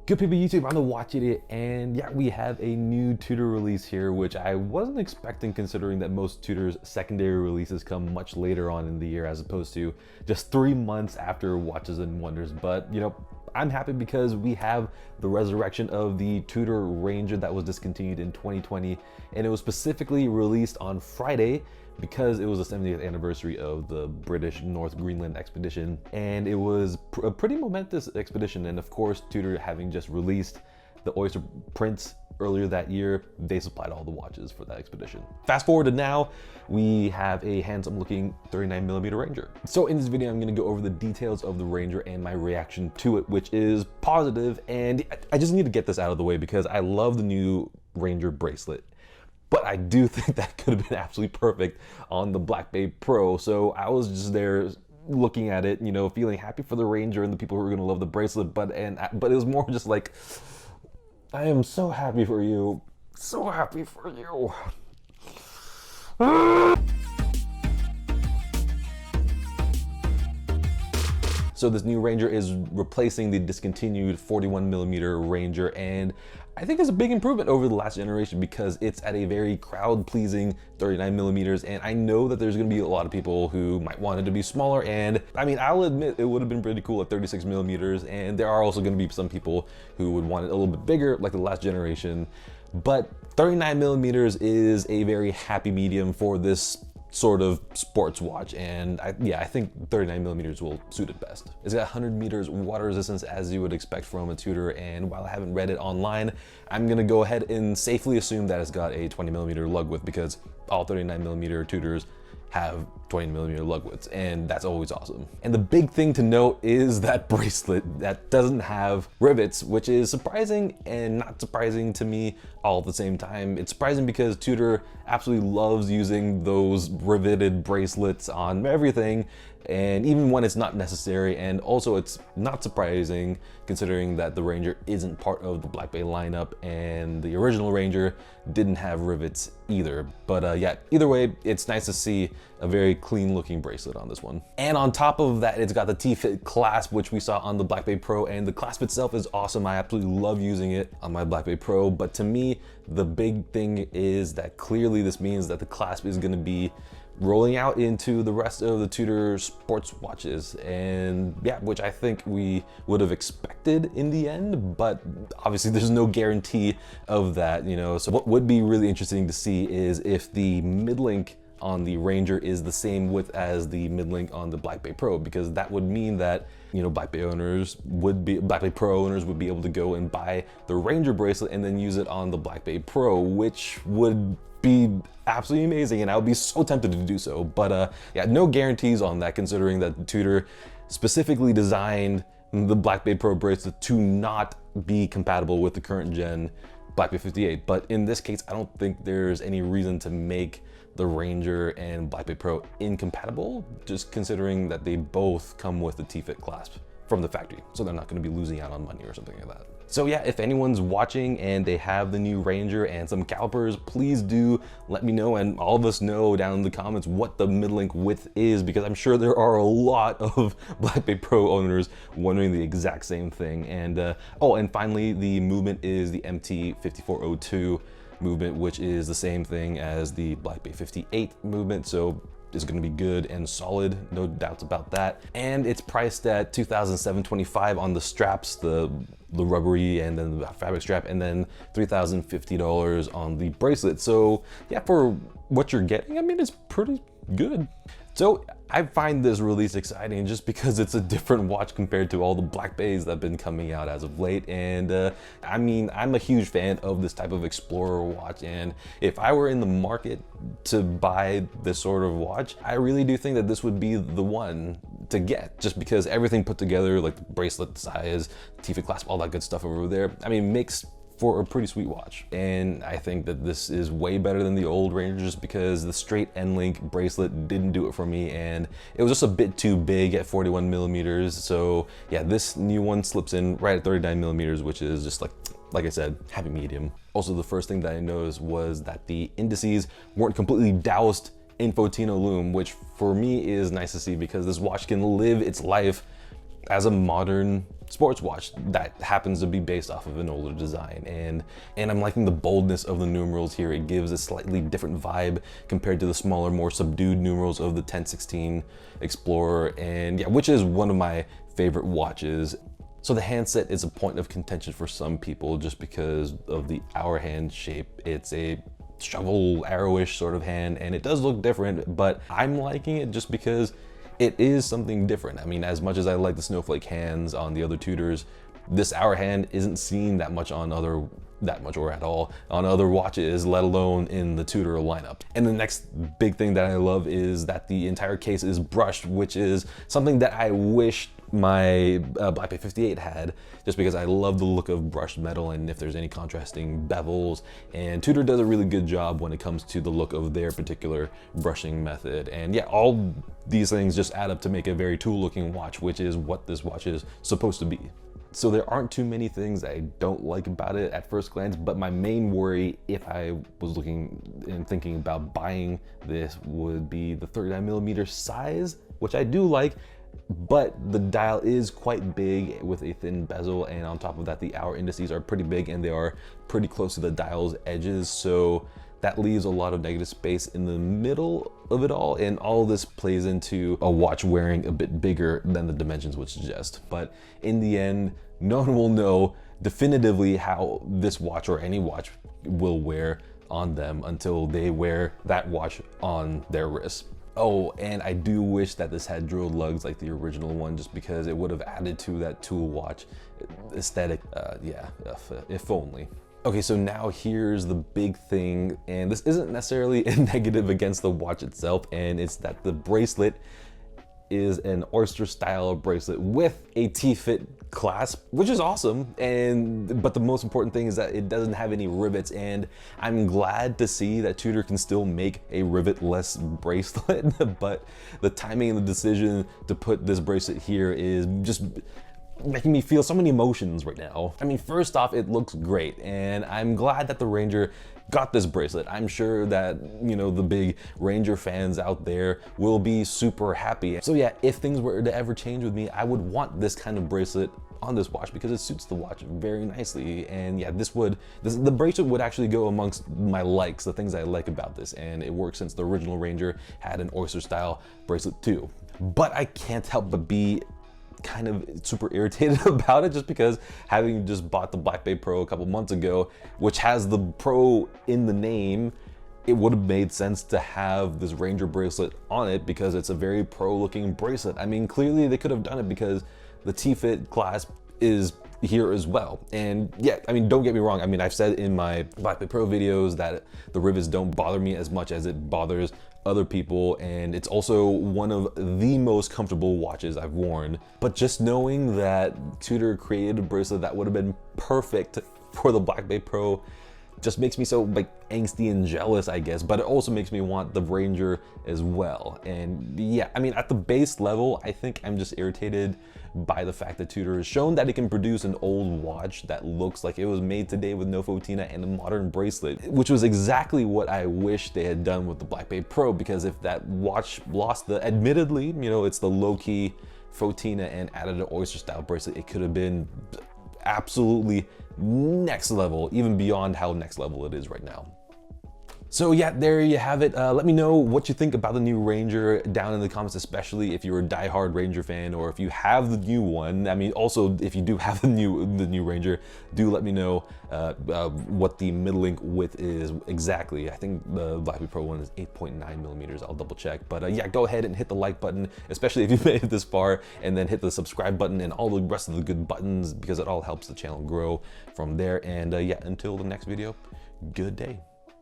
Good people YouTube, I'm the Watch Idiot, and yeah, we have a new Tudor release here, which I wasn't expecting considering that most Tudor's secondary releases come much later on in the year as opposed to just 3 months after Watches and Wonders. But you know, I'm happy because we have the resurrection of the Tudor Ranger that was discontinued in 2020, and it was specifically released on Friday because it was the 70th anniversary of the British North Greenland Expedition, and it was a pretty momentous expedition. And of course, Tudor having just released the oyster prints earlier that year, they supplied all the watches for that expedition. Fast forward to now, we have a handsome looking 39mm Ranger. So in this video, I'm gonna go over the details of the Ranger and my reaction to it, which is positive. And I just need to get this out of the way because I love the new Ranger bracelet. But I do think that could have been absolutely perfect on the Black Bay Pro. So I was just there looking at it, you know, feeling happy for the Ranger and the people who are gonna love the bracelet. But it was more just like, I am so happy for you. So happy for you. So this new Ranger is replacing the discontinued 41mm Ranger, and I think it's a big improvement over the last generation because it's at a very crowd-pleasing 39mm, and I know that there's gonna be a lot of people who might want it to be smaller, and I mean, I'll admit it would have been pretty cool at 36mm, and there are also gonna be some people who would want it a little bit bigger like the last generation, but 39mm is a very happy medium for this sort of sports watch, and I think 39mm will suit it best. It's got 100 meters water resistance as you would expect from a Tudor, and while I haven't read it online, I'm gonna go ahead and safely assume that it's got a 20mm lug width because all 39mm Tudors have 20mm lug widths, and that's always awesome. And the big thing to note is that bracelet that doesn't have rivets, which is surprising and not surprising to me all at the same time. It's surprising because Tudor absolutely loves using those riveted bracelets on everything, and even when it's not necessary. And also it's not surprising considering that the Ranger isn't part of the Black Bay lineup and the original Ranger didn't have rivets either. But yeah, either way, it's nice to see a very clean looking bracelet on this one. And on top of that, it's got the TFIT clasp, which we saw on the Black Bay Pro, and the clasp itself is awesome. I absolutely love using it on my Black Bay Pro, but to me, the big thing is that clearly this means that the clasp is gonna be rolling out into the rest of the Tudor sports watches, and yeah, which I think we would have expected in the end, but obviously there's no guarantee of that, you know. So what would be really interesting to see is if the mid-link on the Ranger is the same width as the mid-link on the Black Bay Pro, because that would mean that, you know, Black Bay Pro owners would be able to go and buy the Ranger bracelet and then use it on the Black Bay Pro, which would be absolutely amazing, and I would be so tempted to do so. But yeah, no guarantees on that considering that Tudor specifically designed the Black Bay Pro bracelet to not be compatible with the current gen Black Bay 58. But in this case, I don't think there's any reason to make the Ranger and Black Bay Pro incompatible, just considering that they both come with the TFIT clasp from the factory, so they're not going to be losing out on money or something like that. So yeah, if anyone's watching and they have the new Ranger and some calipers, please do let me know, and all of us know down in the comments what the mid-link width is, because I'm sure there are a lot of Black Bay Pro owners wondering the exact same thing. And oh, and finally, the movement is the MT5402 movement, which is the same thing as the Black Bay 58 movement, so is going to be good and solid, no doubts about that. And it's priced at $2,725 on the straps, the rubbery and then the fabric strap, and then $3,050 on the bracelet. So yeah, for what you're getting, I mean, it's pretty good. So I find this release exciting just because it's a different watch compared to all the Black Bays that have been coming out as of late. And I mean, I'm a huge fan of this type of Explorer watch, and if I were in the market to buy this sort of watch, I really do think that this would be the one to get, just because everything put together, like the bracelet size, TFIT clasp, all that good stuff over there, I mean, makes for a pretty sweet watch. And I think that this is way better than the old Ranger just because the straight end link bracelet didn't do it for me, and it was just a bit too big at 41mm. So yeah, this new one slips in right at 39mm, which is just like I said, happy medium. Also, the first thing that I noticed was that the indices weren't completely doused in Fotino Lume, which for me is nice to see because this watch can live its life as a modern sports watch that happens to be based off of an older design. And I'm liking the boldness of the numerals here. It gives a slightly different vibe compared to the smaller, more subdued numerals of the 1016 Explorer, and yeah, which is one of my favorite watches. So the handset is a point of contention for some people just because of the hour hand shape. It's a shovel arrowish sort of hand, and it does look different, but I'm liking it just because it is something different. I mean, as much as I like the snowflake hands on the other Tudors, this hour hand isn't seen that much or at all on other watches, let alone in the Tudor lineup. And the next big thing that I love is that the entire case is brushed, which is something that I wish my Black Bay 58 had, just because I love the look of brushed metal and if there's any contrasting bevels. And Tudor does a really good job when it comes to the look of their particular brushing method. And yeah, all these things just add up to make a very tool looking watch, which is what this watch is supposed to be. So there aren't too many things I don't like about it at first glance, but my main worry if I was looking and thinking about buying this would be the 39mm size, which I do like, but the dial is quite big with a thin bezel, and on top of that the hour indices are pretty big and they are pretty close to the dial's edges, so that leaves a lot of negative space in the middle of it all, and all of this plays into a watch wearing a bit bigger than the dimensions would suggest. But in the end, no one will know definitively how this watch or any watch will wear on them until they wear that watch on their wrist. Oh, and I do wish that this had drilled lugs like the original one, just because it would have added to that tool watch aesthetic. Yeah, if only. Okay, so now here's the big thing, and this isn't necessarily a negative against the watch itself, and it's that the bracelet is an oyster style bracelet with a TFIT clasp, which is awesome. But the most important thing is that it doesn't have any rivets, and I'm glad to see that Tudor can still make a rivet-less bracelet, but the timing and the decision to put this bracelet here is just making me feel so many emotions right now. I mean, first off, it looks great, and I'm glad that the Ranger got this bracelet. I'm sure that, you know, the big Ranger fans out there will be super happy. So yeah, if things were to ever change with me, I would want this kind of bracelet on this watch because it suits the watch very nicely. And yeah, the bracelet would actually go amongst my likes, the things I like about this, and it works since the original Ranger had an oyster style bracelet too. But I can't help but be kind of super irritated about it, just because having just bought the Black Bay Pro a couple months ago, which has the Pro in the name, it would have made sense to have this Ranger bracelet on it because it's a very pro looking bracelet. I mean, clearly they could have done it because the TFIT clasp is here as well. And yeah, I mean, don't get me wrong. I mean, I've said in my Black Bay Pro videos that the rivets don't bother me as much as it bothers other people, and it's also one of the most comfortable watches I've worn. But just knowing that Tudor created a bracelet that would have been perfect for the Black Bay Pro just makes me so like angsty and jealous, I guess, but it also makes me want the Ranger as well. And yeah, I mean, at the base level, I think I'm just irritated by the fact that Tudor has shown that it can produce an old watch that looks like it was made today with no fauxtina and a modern bracelet, which was exactly what I wish they had done with the Black Bay Pro, because if that watch lost the, admittedly, you know, it's the low-key fauxtina and added an oyster style bracelet, it could have been absolutely next level, even beyond how next level it is right now. So yeah, there you have it. Let me know what you think about the new Ranger down in the comments, especially if you're a diehard Ranger fan or if you have the new one. I mean, also if you do have the new Ranger, do let me know what the middle link width is exactly. I think the Black Bay Pro one is 8.9mm. I'll double check. But yeah, go ahead and hit the like button, especially if you made it this far, and then hit the subscribe button and all the rest of the good buttons, because it all helps the channel grow from there. And yeah, until the next video, good day.